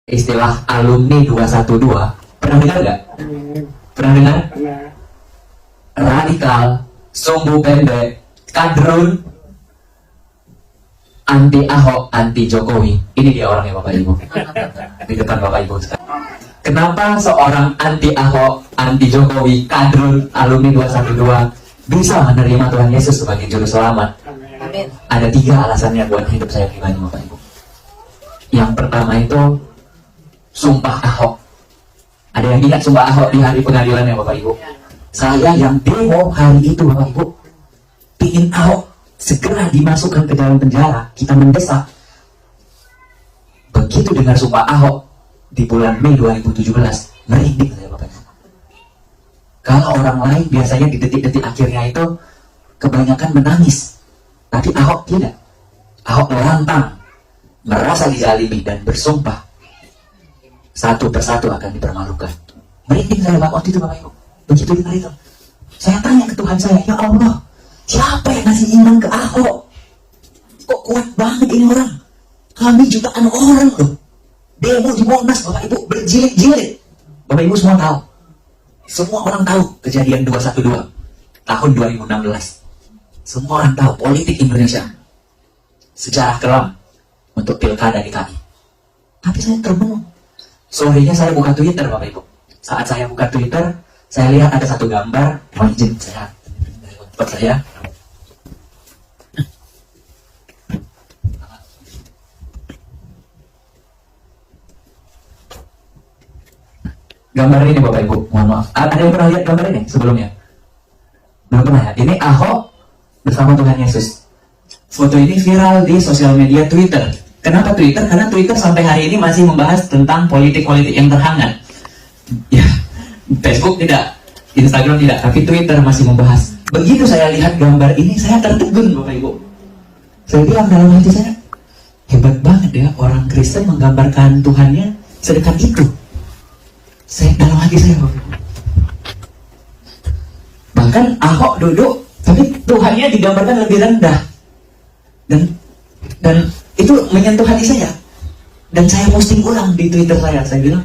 Istilah alumni 212, pernah dengar nggak? Pernah dengar? Radikal, sumbu pendek, kadrun, anti Ahok, anti Jokowi. Ini dia orangnya Bapak Ibu. Di depan Bapak Ibu. Kenapa seorang anti Ahok, anti Jokowi, kadrun, alumni 212 bisa menerima Tuhan Yesus sebagai juru selamat? Amin. Ada 3 alasannya buat hidup saya pribadi Bapak Ibu. Yang pertama itu sumpah Ahok. Ada yang ingat sumpah Ahok di hari pengadilannya Bapak Ibu? Saya yang demo hari itu Bapak Ibu, pingin Ahok segera dimasukkan ke dalam penjara. Kita mendesak. Begitu dengar sumpah Ahok di bulan Mei 2017, merinding saya Bapak Ibu. Kalau orang lain biasanya di detik-detik akhirnya itu kebanyakan menangis, tapi Ahok tidak. Ahok lantang, merasa dizalimi dan bersumpah satu persatu akan dipermalukan. Merinding saya waktu itu Bapak Ibu. Begitu dengar itu, saya tanya ke Tuhan saya, ya Allah, siapa yang ngasih iman ke Ahok? Kok kuat banget ini orang? Kami jutaan orang loh, demo di Monas Bapak Ibu, berjilid-jilid. Bapak Ibu semua tahu, semua orang tahu kejadian 212 tahun 2016. Semua orang tahu politik Indonesia, sejarah kelam untuk pilkada di kami. Tapi saya termenung. Sorenya saya buka Twitter Bapak Ibu. Saat saya buka Twitter, saya lihat ada satu gambar. Mohon izin saya buat saya. Gambar ini Bapak Ibu, mohon maaf. Ada yang pernah lihat gambar ini sebelumnya? Belum pernah ya? Ini Ahok bersama Tuhan Yesus. Foto ini viral di sosial media Twitter. Kenapa Twitter? Karena Twitter sampai hari ini masih membahas tentang politik-politik yang terhangat. Ya, Facebook tidak, Instagram tidak, tapi Twitter masih membahas. Begitu saya lihat gambar ini, saya tertegun Bapak Ibu. Saya bilang dalam hati saya, hebat banget ya orang Kristen menggambarkan Tuhannya sedekat itu. Saya dalam hati saya Bapak Ibu. Bahkan Ahok duduk, tapi Tuhannya digambarkan lebih rendah. Dan itu menyentuh hati saya. Dan saya posting ulang di Twitter saya. Saya bilang,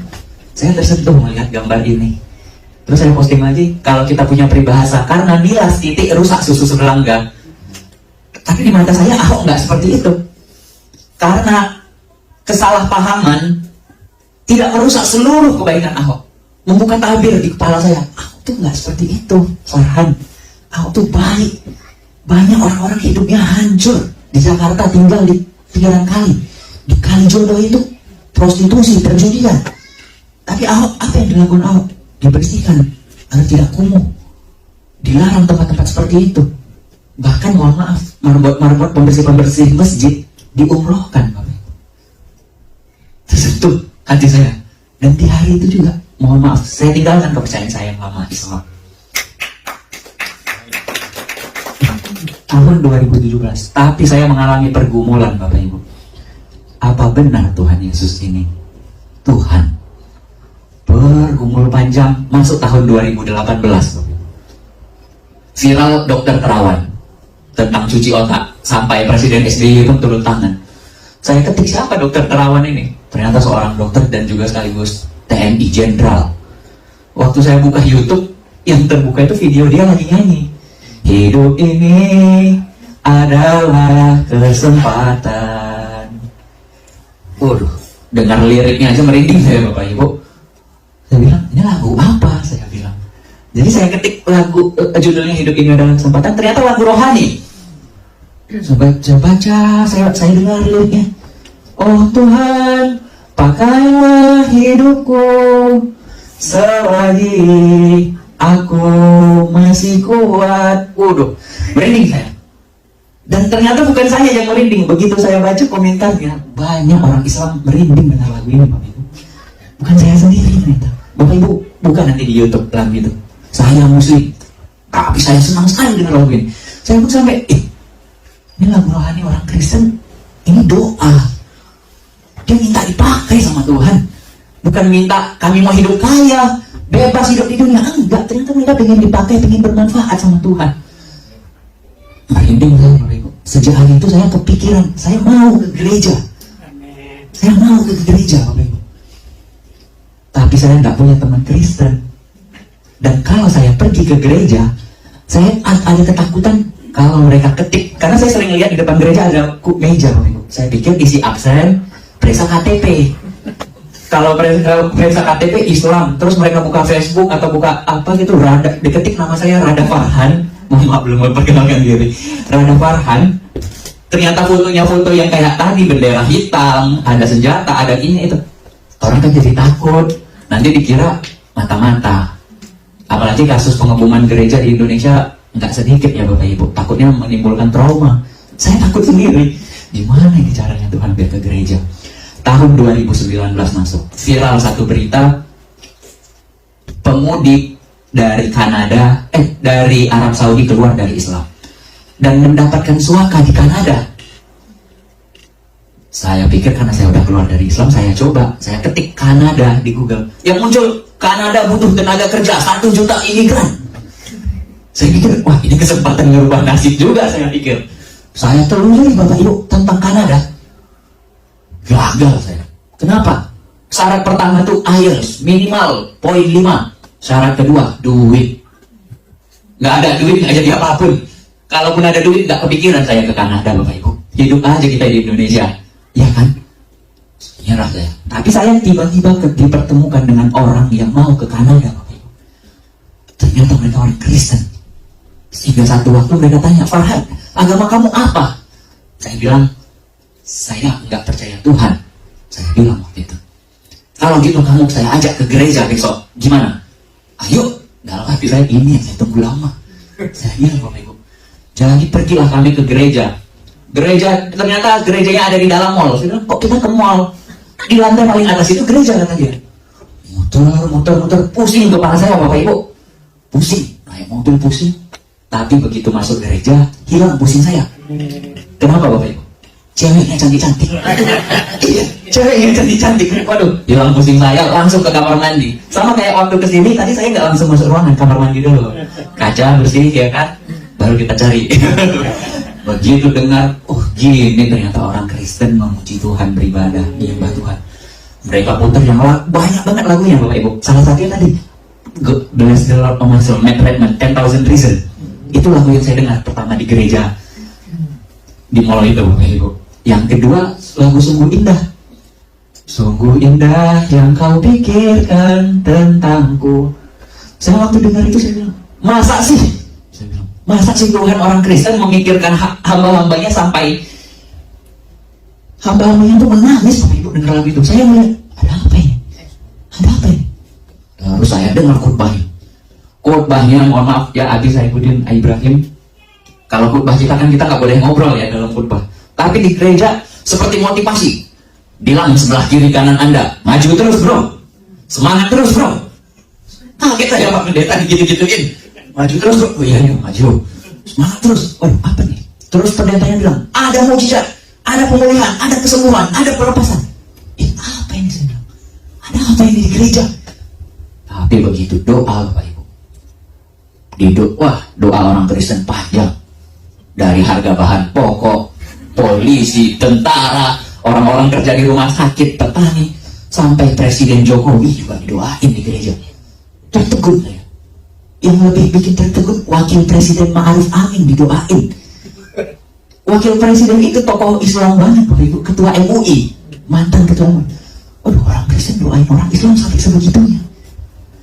saya tersentuh melihat gambar ini. Terus saya posting lagi, kalau kita punya peribahasa, karena nilas titik rusak susu sebelangga. Tapi di mata saya Ahok nggak seperti itu. Karena kesalahpahaman tidak merusak seluruh kebaikan Ahok. Membuka tabir di kepala saya, Ahok tuh nggak seperti itu, Farhan. Ahok tuh baik. Banyak orang-orang hidupnya hancur. Di Jakarta tinggal di pinggiran kali. Di Kalijodo itu prostitusi, perjudian. Tapi Ahok, apa yang dilakukan Ahok? Dibersihkan agar tidak kumuh. Dilarang tempat-tempat seperti itu. Bahkan mohon maaf, marbot pembersih-pembersih masjid diumrohkan Bapak. Tersentuh hati saya. Dan di hari itu juga, mohon maaf, saya tinggalkan kepercayaan saya yang lama Islam. Tahun 2017, tapi saya mengalami pergumulan Bapak Ibu. Apa benar Tuhan Yesus ini Tuhan? Bergumul panjang masuk tahun 2018 Bapak Ibu. Viral dokter terawan tentang cuci otak, sampai Presiden SBY pun turun tangan. Saya ketik siapa dokter terawan ini? Ternyata seorang dokter dan juga sekaligus TNI Jenderal. Waktu saya buka YouTube, yang terbuka itu video dia lagi nyanyi. Hidup ini adalah kesempatan. Waduh, dengar liriknya aja merinding saya Bapak Ibu. Saya bilang, ini lagu apa? Saya bilang. Jadi saya ketik lagu, judulnya Hidup Ini Adalah Kesempatan, ternyata lagu rohani. Saya baca, saya dengar liriknya. Oh Tuhan, pakailah hidupku selagi aku masih kuat. Waduh, merinding saya. Dan ternyata bukan saya yang merinding. Begitu saya baca komentarnya, banyak orang Islam merinding dengan lagu ini Bapak Ibu. Bukan saya sendiri ternyata. Bapak Ibu, bukan nanti di YouTube lagu itu. Saya Muslim, tapi saya senang sekali dengan lagu ini. Saya pun sampai, ini lagu rohani orang Kristen. Ini doa. Dia minta dipakai sama Tuhan. Bukan minta kami mau hidup kaya, bebas hidup di dunia. Enggak, ternyata mereka pengen dipakai, pengen bermanfaat sama Tuhan. Merinding saya Bapak Ibu. Sejak hari itu saya kepikiran, saya mau ke gereja. Saya mau ke gereja Bapak Ibu. saya nggak punya teman Kristen. Dan kalau saya pergi ke gereja, saya ada ketakutan kalau mereka ketik, karena saya sering lihat di depan gereja ada meja, saya pikir isi absen, periksa KTP. Kalau periksa KTP Islam, terus mereka buka Facebook atau buka apa gitu, Rada, diketik nama saya Rada Farhan, maaf belum memperkenalkan diri, Rada Farhan. Ternyata fotonya foto yang kayak tadi, bendera hitam, ada senjata, ada ini itu. Orang kan jadi takut, nanti dikira mata-mata. Apalagi kasus pengebuman gereja di Indonesia nggak sedikit ya Bapak Ibu, takutnya menimbulkan trauma. Saya takut sendiri, gimana ini caranya Tuhan biar ke gereja. Tahun 2019 masuk, viral satu berita, pemudik dari Kanada, dari Arab Saudi keluar dari Islam dan mendapatkan suaka di Kanada. Saya pikir karena saya udah keluar dari Islam, saya coba, saya ketik Kanada di Google, yang muncul Kanada butuh tenaga kerja 1 juta imigran. Saya pikir, wah ini kesempatan ngerubah nasib juga, saya pikir. Saya telusuri Bapak Ibu tentang Kanada. Gagal saya. Kenapa? Syarat pertama itu IELTS minimal poin 5. Syarat kedua, duit. Nggak ada duit, nggak jadi apapun. Kalaupun ada duit, nggak kepikiran saya ke Kanada Bapak Ibu. Hidup aja kita di Indonesia. Ya kan? Nyerah saya. Tapi saya tiba-tiba dipertemukan dengan orang yang mau ke Kanada Bapak Ibu. Ternyata mereka orang Kristen. Sehingga satu waktu mereka tanya, Farhan, agama kamu apa? Saya bilang, saya nggak percaya Tuhan. Saya bilang waktu itu, kalau gitu kamu saya ajak ke gereja besok. Gimana? Ayo. Dalam hati saya, ini yang saya tunggu lama. Saya bilang Bapak Ibu, jadi pergilah kami ke gereja. Ternyata gerejanya ada di dalam mall. Saya bilang, kok kita ke mall? Di lantai paling atas itu gereja kata dia. Muter, pusing kepala saya Bapak Ibu. Pusing, naik mobil pusing. Tapi begitu masuk gereja, hilang pusing saya. Kenapa Bapak Ibu? Ceweknya cantik-cantik. Iya, ceweknya cantik-cantik. Waduh, hilang pusing saya, langsung ke kamar mandi. Sama kayak waktu kesini, tadi saya nggak langsung masuk ruangan, kamar mandi dulu. Kaca bersih ya kan, baru kita cari. Begitu dengar, oh gini ternyata orang Kristen memuji Tuhan, beribadah, menyembah Tuhan. Mereka putar yang banyak banget lagunya Bapak Ibu. Salah satunya tadi, Bless the Lord, oh my soul, Matt Redman, 10,000 Reasons. Itu lagu yang saya dengar pertama di gereja, di mall itu Bapak Ibu. Yang kedua, lagu Sungguh Indah. Sungguh indah yang kau pikirkan tentangku. Saya waktu dengar itu saya bilang, masa sih? Saya bilang, masa sih Tuhan orang Kristen memikirkan hamba-hambanya sampai hamba-hambanya itu menangis Bapak Ibu dengar lagu itu. Saya melihat, ada apa ini? Ada apa ini? Lalu saya dengar khotbahnya, mohon maaf ya Abi Saifuddin Ibrahim. Kalau khotbah kita kan kita nggak boleh ngobrol ya dalam khotbah. Tapi di gereja seperti motivasi. Bilang sebelah kiri kanan Anda, maju terus bro, semangat terus bro. Kaget saya Pak Pendeta gitu-gituin. Maju terus bro, oh iya maju, semangat terus. Waduh apa nih? Terus pendetanya bilang, ada mujizat, ada pemulihan, ada kesembuhan, ada pelepasan. Apa ini saya bilang? Ada apa ini di gereja? Tapi begitu doa Bapak Ibu, doa orang Kristen panjang. Dari harga bahan pokok, polisi, tentara, orang-orang kerja di rumah sakit, petani, sampai Presiden Jokowi juga didoain di gereja. Tertegun saya. Yang lebih bikin tertegun, Wakil Presiden Ma'arif Amin didoain. Wakil Presiden itu tokoh Islam banget Bapak Ibu, ketua MUI, mantan ketua MUI. Waduh, orang Kristen doain orang Islam sampai sebegitunya.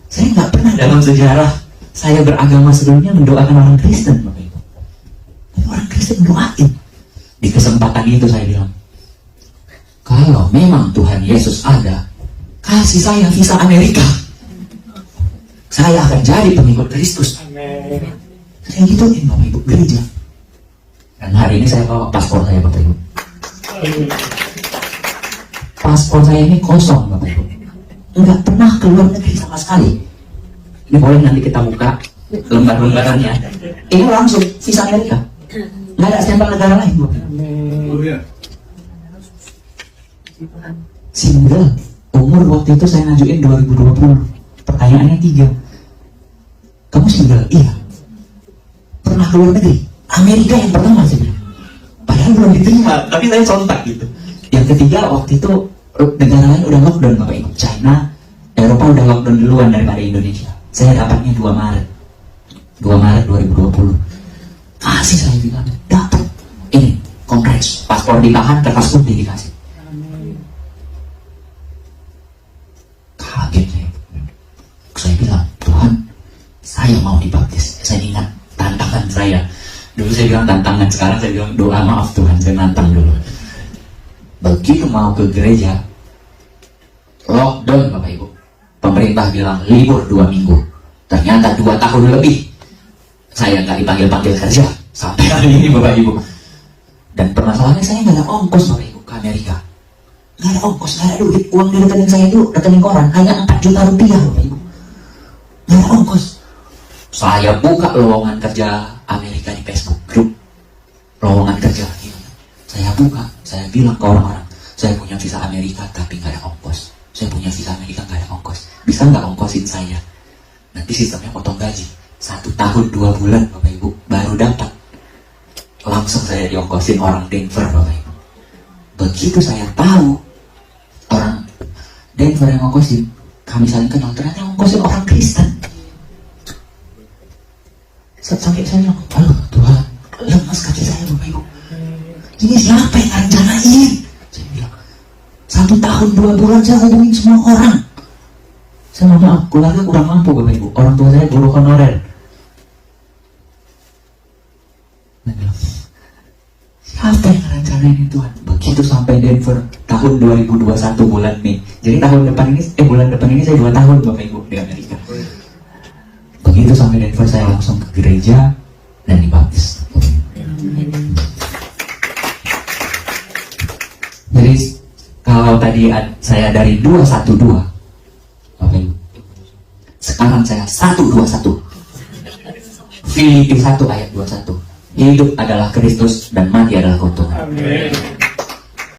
Saya nggak pernah dalam sejarah saya beragama sebelumnya mendoakan orang Kristen Bapak Ibu. Tapi orang Kristen doain. Di kesempatan itu saya bilang, kalau memang Tuhan Yesus ada, kasih saya visa Amerika. Saya akan jadi pengikut Kristus. Saya gituin Bapak Ibu gereja. Dan hari ini saya bawa paspor saya Bapak Ibu. Paspor saya ini kosong Bapak Ibu. Enggak pernah keluar negeri sama sekali. Ini boleh nanti kita buka lembar-lembarannya. Ini langsung visa Amerika. Nggak ada stempel negara lain Bapak Ibu. Single. Umur waktu itu saya ngajuin 2020. Pertanyaannya 3. Kamu single? Iya. Pernah keluar negeri? Amerika yang pertama sih. Padahal belum diterima, tapi saya sontak gitu. Yang ketiga waktu itu negara lain udah lockdown Bapak Ibu. China, Eropa udah lockdown duluan daripada Indonesia. Saya dapatnya 2 Maret 2020. Kasih, saya bilang dapat ini kongres, paspor ditahan, kertas putih dikasih. Kaget saya bilang, Tuhan, saya mau dibaptis. Saya ingat tantangan saya dulu, saya bilang tantangan, sekarang saya bilang doa, maaf Tuhan, saya nantang dulu. Begitu mau ke gereja, lockdown Bapak Ibu, pemerintah bilang libur 2 minggu. Ternyata 2 tahun lebih saya nggak dipanggil-panggil kerja sampai hari ini Bapak Ibu. Dan permasalahannya saya nggak ada ongkos Bapak Ibu ke Amerika. Nggak ada ongkos, nggak ada duit. Uang di rekening saya itu, rekening koran, hanya 4 juta rupiah Bapak Ibu. Nggak ada ongkos. Saya buka lowongan kerja Amerika di Facebook grup lowongan kerja. Saya buka, saya bilang ke orang-orang, saya punya visa Amerika tapi nggak ada ongkos. Saya punya visa Amerika nggak ada ongkos. Bisa nggak ongkosin saya? Nanti sistemnya potong gaji. 1 tahun 2 bulan Bapak Ibu baru dapat. Langsung saya diongkosin orang Denver Bapak Ibu. Begitu saya tahu orang Denver yang ongkosin, kami saling kenal, ternyata ongkosin orang Kristen. Sampai saya bilang, aduh Tuhan, lemas kaki saya Bapak Ibu. Ini siapa yang rencanain? Saya bilang, 1 tahun 2 bulan saya hubungin semua orang. Saya mohon maaf, keluarga kurang mampu Bapak Ibu. Orang tua saya buruh honorer. Saya bilang, siapa yang rencanain ini Tuhan? Begitu sampai Denver tahun 2021 bulan Mei. Jadi bulan depan ini saya 2 tahun Bapak Ibu di Amerika. Begitu sampai Denver saya langsung ke gereja dan dibaptis. Jadi kalau tadi saya dari 212 Bapak Ibu, sekarang saya 121. Filipi 1 ayat 21. Hidup adalah Kristus dan mati adalah keuntungan.